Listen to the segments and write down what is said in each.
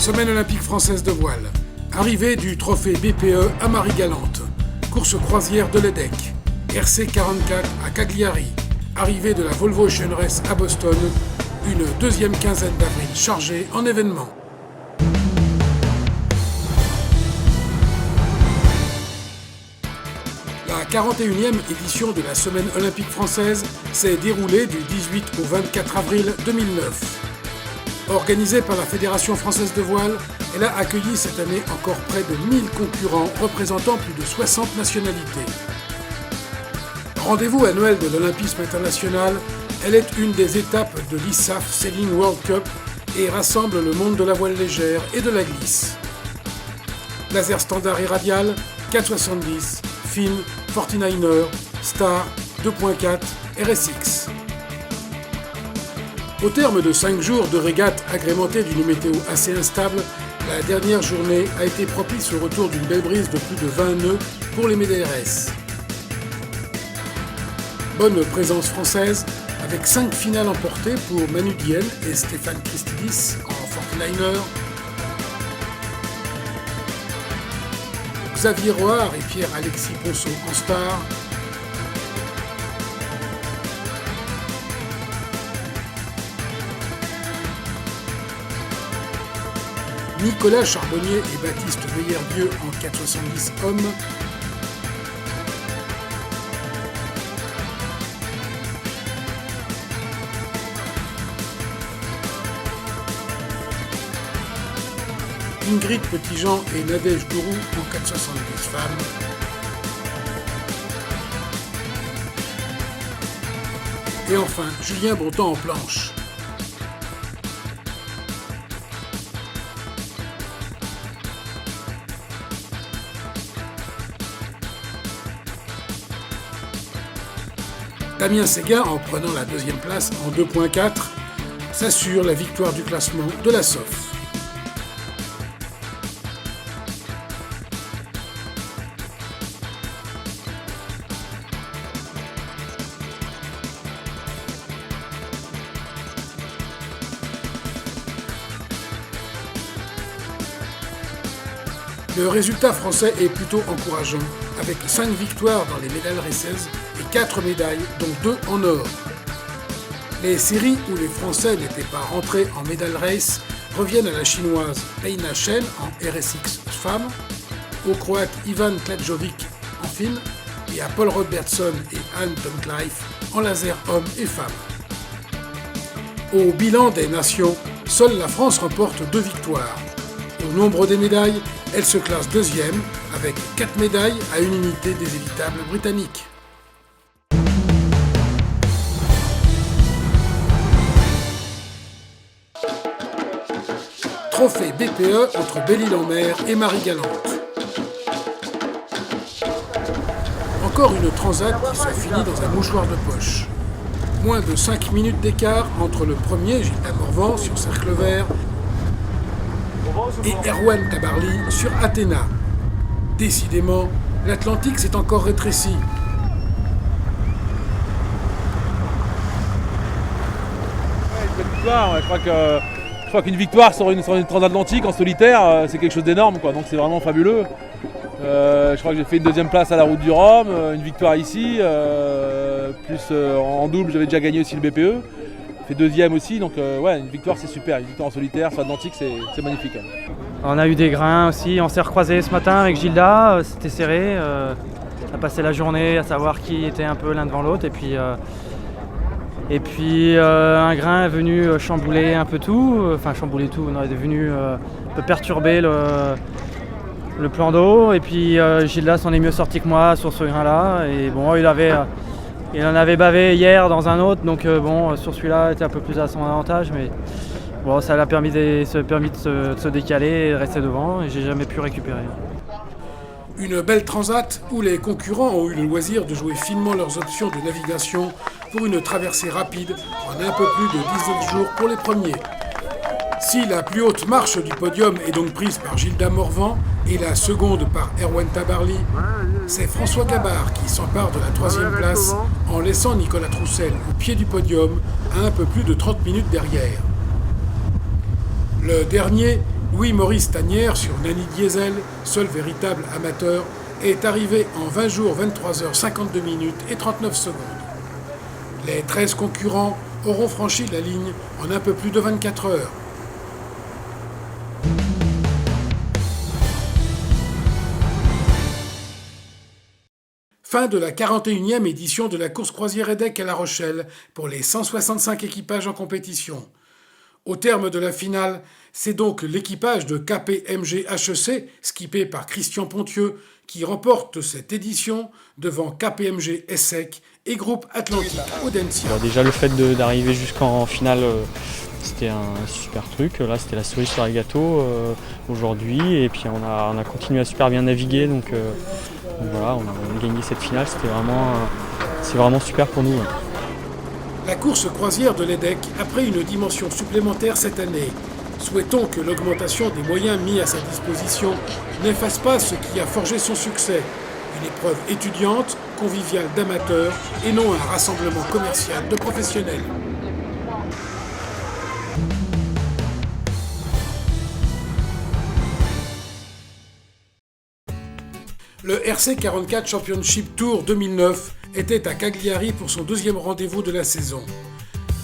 Semaine olympique française de voile. Arrivée du trophée BPE à Marie-Galante. Course croisière de l'EDEC. RC44 à Cagliari. Arrivée de la Volvo Ocean Race à Boston. Une deuxième quinzaine d'avril chargée en événements. La 41e édition de la Semaine olympique française s'est déroulée du 18 au 24 avril 2009. Organisée par la Fédération française de voile, elle a accueilli cette année encore près de 1000 concurrents représentant plus de 60 nationalités. Rendez-vous annuel de l'Olympisme international, elle est une des étapes de l'ISAF Sailing World Cup et rassemble le monde de la voile légère et de la glisse. Laser standard et radial, 470, Fin, 49er, Star, 2.4, RSX. Au terme de 5 jours de régate agrémentée d'une météo assez instable, la dernière journée a été propice au retour d'une belle brise de plus de 20 nœuds pour les médailleresses. Bonne présence française, avec 5 finales emportées pour Manu Diel et Stéphane Christidis en 49er, Xavier Roard et Pierre-Alexis Ponceau en Star, Nicolas Charbonnier et Baptiste Veillerdieu en 470 hommes, Ingrid Petitjean et Nadège Gourou en 470 femmes, et enfin Julien Bontemps en planche. Damien Séguin, en prenant la deuxième place en 2.4, s'assure la victoire du classement de la SOF. Le résultat français est plutôt encourageant, avec 5 victoires dans les médailles raceuses et 4 médailles, dont 2 en or. Les séries où les Français n'étaient pas rentrés en medal race reviennent à la chinoise Heina Chen en RSX femme, au croate Ivan Kladjovic en fin et à Paul Robertson et Anne Tomclife en laser homme et femme. Au bilan des nations, seule la France remporte 2 victoires. Au nombre des médailles, elle se classe deuxième avec 4 médailles à une unité des évitables britanniques. Trophée BPE entre Belle-Île-en-Mer et Marie-Galante. Encore une transat qui se finit dans un mouchoir de poche. Moins de 5 minutes d'écart entre le premier, Gilda Morvan, sur Cercle Vert, et Erwan Tabarly sur Athéna. Décidément, l'Atlantique s'est encore rétréci. Je crois qu'une victoire sur une transatlantique en solitaire, c'est quelque chose d'énorme, quoi. Donc c'est vraiment fabuleux. Je crois que j'ai fait une deuxième place à la Route du Rhum, une victoire ici, plus en double j'avais déjà gagné aussi le BPE. Fait deuxième aussi, donc ouais, une victoire c'est super, une victoire en solitaire sur Atlantique c'est magnifique. On a eu des grains aussi, on s'est recroisés ce matin avec Gilda, c'était serré, on a passé la journée à savoir qui était un peu l'un devant l'autre et puis un grain est venu chambouler un peu tout, non, il est venu un peu perturber le plan d'eau et puis Gilda s'en est mieux sorti que moi sur ce grain-là et bon, il en avait bavé hier dans un autre, donc sur celui-là, il était un peu plus à son avantage, mais bon, ça l'a permis de se décaler et de rester devant, et j'ai jamais pu récupérer. Une belle transat où les concurrents ont eu le loisir de jouer finement leurs options de navigation pour une traversée rapide en un peu plus de 19 jours pour les premiers. Si la plus haute marche du podium est donc prise par Gilda Morvan et la seconde par Erwan Tabarly, c'est François Gabard qui s'empare de la troisième place en laissant Nicolas Troussel au pied du podium à un peu plus de 30 minutes derrière. Le dernier Louis-Maurice Tanière sur Nani Diesel, seul véritable amateur, est arrivé en 20 jours, 23 heures, 52 minutes et 39 secondes. Les 13 concurrents auront franchi la ligne en un peu plus de 24 heures. Fin de la 41e édition de la course croisière EDEC à La Rochelle pour les 165 équipages en compétition. Au terme de la finale, c'est donc l'équipage de KPMG HEC, skippé par Christian Pontieux, qui remporte cette édition devant KPMG ESSEC et Groupe Atlantique Audencia. Alors déjà le fait d'arriver jusqu'en finale, c'était un super truc. Là c'était la cerise sur le gâteau aujourd'hui, et puis on a continué à super bien naviguer, donc voilà, on a gagné cette finale, c'est vraiment super pour nous. La course croisière de l'EDEC a pris une dimension supplémentaire cette année. Souhaitons que l'augmentation des moyens mis à sa disposition n'efface pas ce qui a forgé son succès. Une épreuve étudiante, conviviale d'amateurs et non un rassemblement commercial de professionnels. Le RC44 Championship Tour 2009 était à Cagliari pour son deuxième rendez-vous de la saison.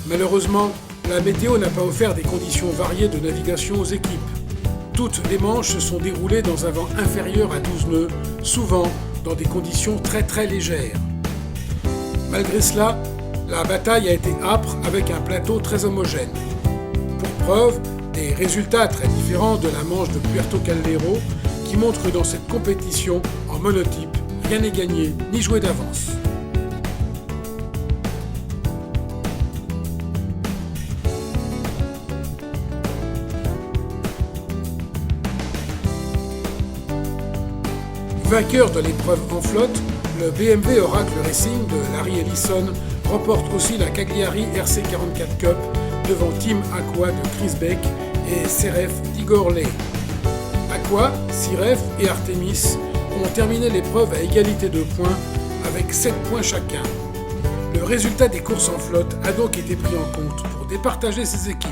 Malheureusement, la météo n'a pas offert des conditions variées de navigation aux équipes. Toutes les manches se sont déroulées dans un vent inférieur à 12 nœuds, souvent dans des conditions très légères. Malgré cela, la bataille a été âpre avec un plateau très homogène. Pour preuve, des résultats très différents de la manche de Puerto Caldero qui montrent que dans cette compétition, en monotype, rien n'est gagné ni joué d'avance. Vainqueur de l'épreuve en flotte, le BMW Oracle Racing de Larry Ellison remporte aussi la Cagliari RC44 Cup devant Team Aqua de Chris Beck et Seref d'Igor Ley. Aqua, Siref et Artemis ont terminé l'épreuve à égalité de points avec 7 points chacun. Le résultat des courses en flotte a donc été pris en compte pour départager ces équipes.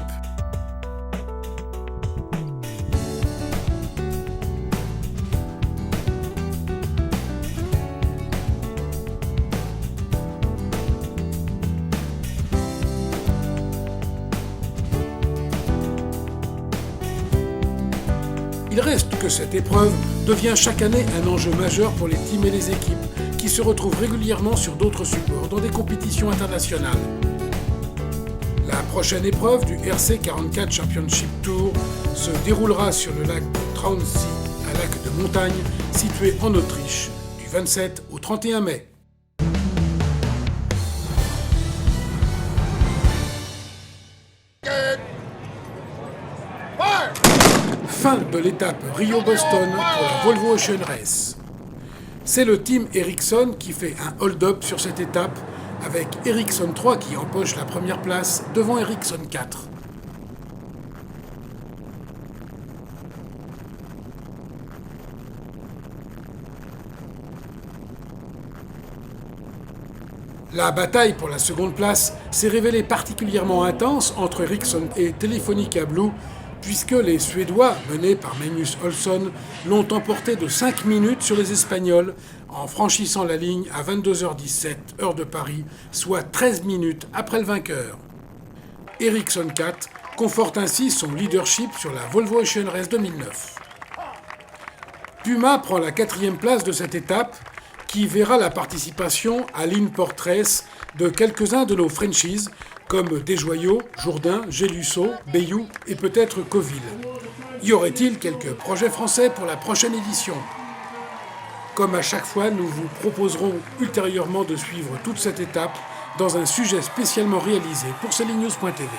Il reste que cette épreuve devient chaque année un enjeu majeur pour les teams et les équipes qui se retrouvent régulièrement sur d'autres supports dans des compétitions internationales. La prochaine épreuve du RC44 Championship Tour se déroulera sur le lac de Traunsee, un lac de montagne situé en Autriche, du 27 au 31 mai. Fin de l'étape Rio-Boston pour la Volvo Ocean Race. C'est le team Ericsson qui fait un hold-up sur cette étape, avec Ericsson 3 qui empoche la première place devant Ericsson 4. La bataille pour la seconde place s'est révélée particulièrement intense entre Ericsson et Telefonica Blue, puisque les Suédois, menés par Magnus Olsson, l'ont emporté de 5 minutes sur les Espagnols en franchissant la ligne à 22h17, heure de Paris, soit 13 minutes après le vainqueur. Ericsson 4 conforte ainsi son leadership sur la Volvo Ocean Race 2009. Puma prend la 4e place de cette étape, qui verra la participation à l'Inport Race de quelques-uns de nos franchises, comme Desjoyaux, Jourdain, Gélusso, Bayou et peut-être Coville. Y aurait-il quelques projets français pour la prochaine édition ? Comme à chaque fois, nous vous proposerons ultérieurement de suivre toute cette étape dans un sujet spécialement réalisé pour Celinews.tv.